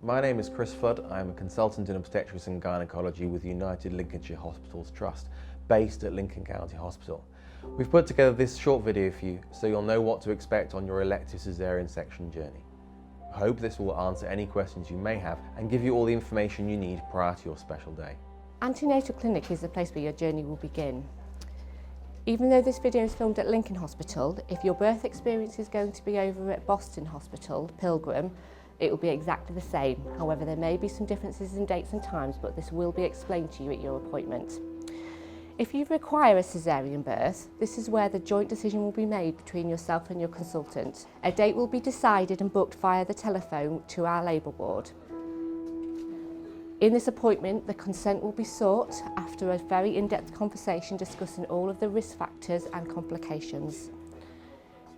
My name is Chris Flood. I'm a consultant in obstetrics and gynaecology with United Lincolnshire Hospitals Trust, based at Lincoln County Hospital. We've put together this short video for you so you'll know what to expect on your elective caesarean section journey. I hope this will answer any questions you may have and give you all the information you need prior to your special day. Antenatal clinic is the place where your journey will begin. Even though this video is filmed at Lincoln Hospital, if your birth experience is going to be over at Boston Hospital, Pilgrim, it will be exactly the same. However, there may be some differences in dates and times, but this will be explained to you at your appointment. If you require a caesarean birth, this is where the joint decision will be made between yourself and your consultant. A date will be decided and booked via the telephone to our labour ward. In this appointment, the consent will be sought after a very in-depth conversation discussing all of the risk factors and complications.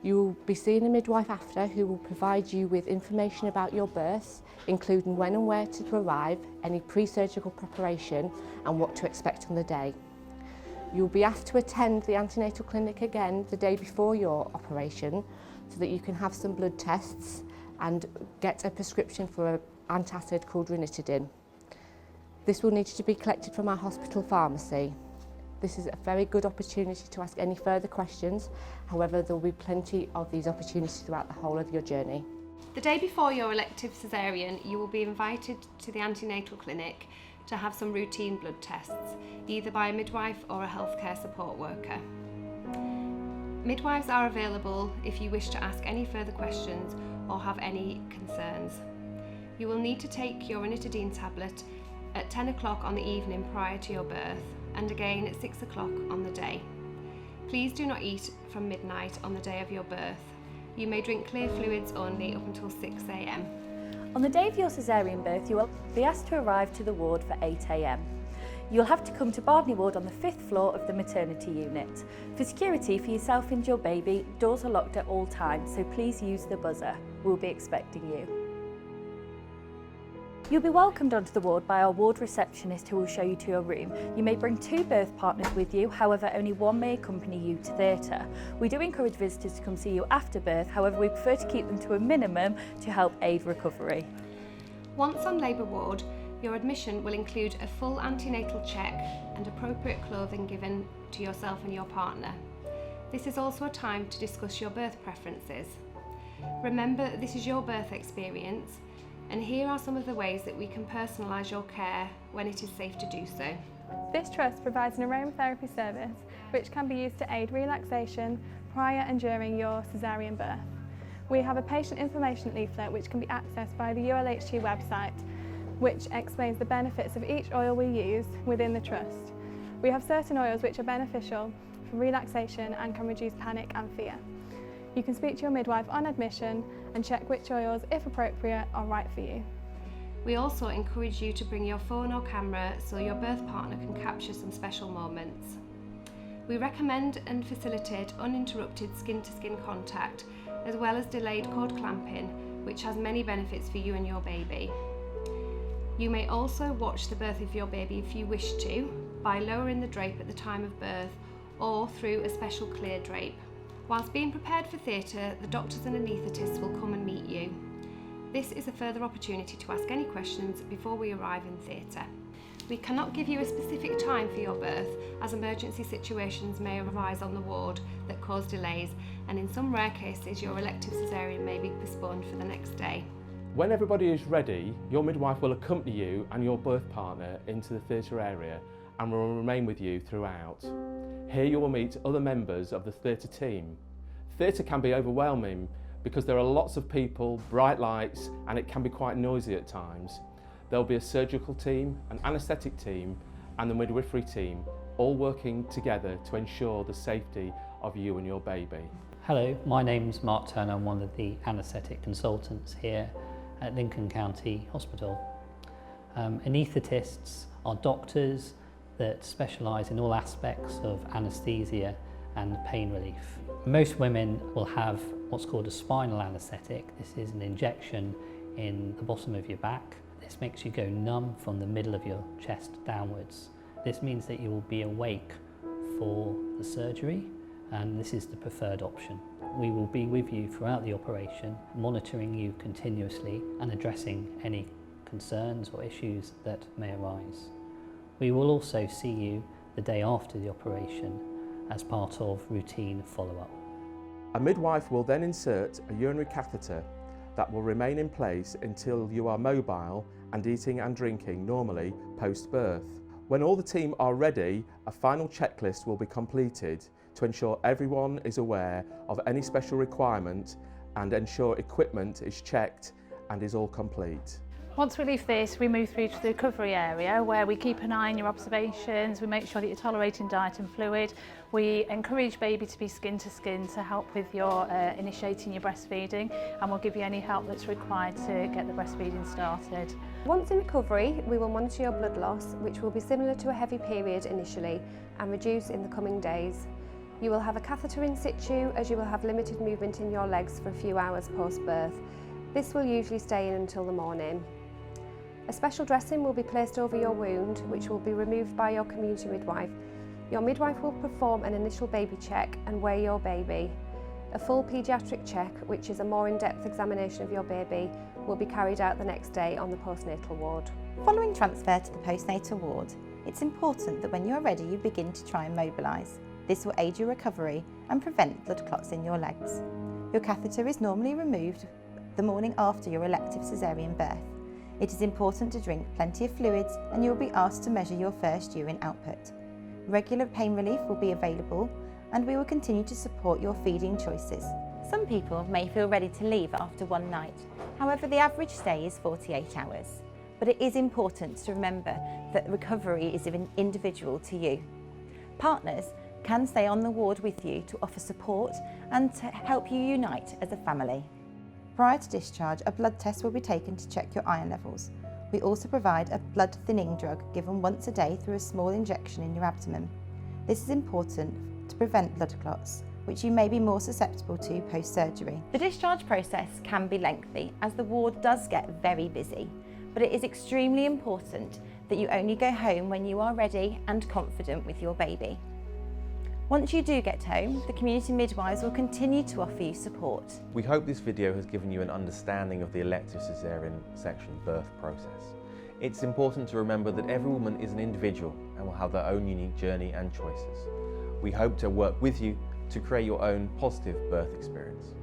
You will be seeing a midwife after, who will provide you with information about your birth, including when and where to arrive, any pre-surgical preparation and what to expect on the day. You'll be asked to attend the antenatal clinic again the day before your operation so that you can have some blood tests and get a prescription for an antacid called ranitidine. This will need to be collected from our hospital pharmacy. This is a very good opportunity to ask any further questions. However, there will be plenty of these opportunities throughout the whole of your journey. The day before your elective caesarean, you will be invited to the antenatal clinic to have some routine blood tests, either by a midwife or a healthcare support worker. Midwives are available if you wish to ask any further questions or have any concerns. You will need to take your ranitidine tablet at 10 o'clock on the evening prior to your birth, and again at 6 o'clock on the day. Please do not eat from midnight on the day of your birth. You may drink clear fluids only up until 6 a.m. On the day of your caesarean birth, you will be asked to arrive to the ward for 8 a.m. You'll have to come to Bardney Ward on the 5th floor of the maternity unit. For security for yourself and your baby, doors are locked at all times, so please use the buzzer. We'll be expecting you. You'll be welcomed onto the ward by our ward receptionist, who will show you to your room. You may bring 2 birth partners with you, however only one may accompany you to theatre. We do encourage visitors to come see you after birth, however we prefer to keep them to a minimum to help aid recovery. Once on labour ward, your admission will include a full antenatal check and appropriate clothing given to yourself and your partner. This is also a time to discuss your birth preferences. Remember, this is your birth experience, and here are some of the ways that we can personalise your care when it is safe to do so. This trust provides an aromatherapy service which can be used to aid relaxation prior and during your caesarean birth. We have a patient information leaflet which can be accessed by the ULHT website, which explains the benefits of each oil we use within the trust. We have certain oils which are beneficial for relaxation and can reduce panic and fear. You can speak to your midwife on admission and check which oils, if appropriate, are right for you. We also encourage you to bring your phone or camera so your birth partner can capture some special moments. We recommend and facilitate uninterrupted skin-to-skin contact, as well as delayed cord clamping, which has many benefits for you and your baby. You may also watch the birth of your baby if you wish to, by lowering the drape at the time of birth or through a special clear drape. Whilst being prepared for theatre, the doctors and anaesthetists will come and meet you. This is a further opportunity to ask any questions before we arrive in theatre. We cannot give you a specific time for your birth, as emergency situations may arise on the ward that cause delays, and in some rare cases your elective caesarean may be postponed for the next day. When everybody is ready, your midwife will accompany you and your birth partner into the theatre area and will remain with you throughout. Here you will meet other members of the theatre team. Theatre can be overwhelming because there are lots of people, bright lights, and it can be quite noisy at times. There will be a surgical team, an anaesthetic team and the midwifery team, all working together to ensure the safety of you and your baby. Hello, my name's Mark Turner. I'm one of the anaesthetic consultants here at Lincoln County Hospital. Anaesthetists are doctors that specialise in all aspects of anaesthesia and pain relief. Most women will have what's called a spinal anaesthetic. This is an injection in the bottom of your back. This makes you go numb from the middle of your chest downwards. This means that you will be awake for the surgery, and this is the preferred option. We will be with you throughout the operation, monitoring you continuously and addressing any concerns or issues that may arise. We will also see you the day after the operation as part of routine follow-up. A midwife will then insert a urinary catheter that will remain in place until you are mobile and eating and drinking normally post-birth. When all the team are ready, a final checklist will be completed to ensure everyone is aware of any special requirement and ensure equipment is checked and is all complete. Once we leave this, we move through to the recovery area where we keep an eye on your observations, we make sure that you're tolerating diet and fluid, we encourage baby to be skin to skin to help with your initiating your breastfeeding, and we'll give you any help that's required to get the breastfeeding started. Once in recovery, we will monitor your blood loss, which will be similar to a heavy period initially and reduce in the coming days. You will have a catheter in situ as you will have limited movement in your legs for a few hours post-birth. This will usually stay in until the morning. A special dressing will be placed over your wound, which will be removed by your community midwife. Your midwife will perform an initial baby check and weigh your baby. A full paediatric check, which is a more in-depth examination of your baby, will be carried out the next day on the postnatal ward. Following transfer to the postnatal ward, it's important that when you're ready you begin to try and mobilise. This will aid your recovery and prevent blood clots in your legs. Your catheter is normally removed the morning after your elective caesarean birth. It is important to drink plenty of fluids and you will be asked to measure your first urine output. Regular pain relief will be available and we will continue to support your feeding choices. Some people may feel ready to leave after one night. However, the average stay is 48 hours. But it is important to remember that recovery is individual to you. Partners can stay on the ward with you to offer support and to help you unite as a family. Prior to discharge, a blood test will be taken to check your iron levels. We also provide a blood thinning drug given once a day through a small injection in your abdomen. This is important to prevent blood clots, which you may be more susceptible to post-surgery. The discharge process can be lengthy as the ward does get very busy, but it is extremely important that you only go home when you are ready and confident with your baby. Once you do get home, the community midwives will continue to offer you support. We hope this video has given you an understanding of the elective caesarean section birth process. It's important to remember that every woman is an individual and will have their own unique journey and choices. We hope to work with you to create your own positive birth experience.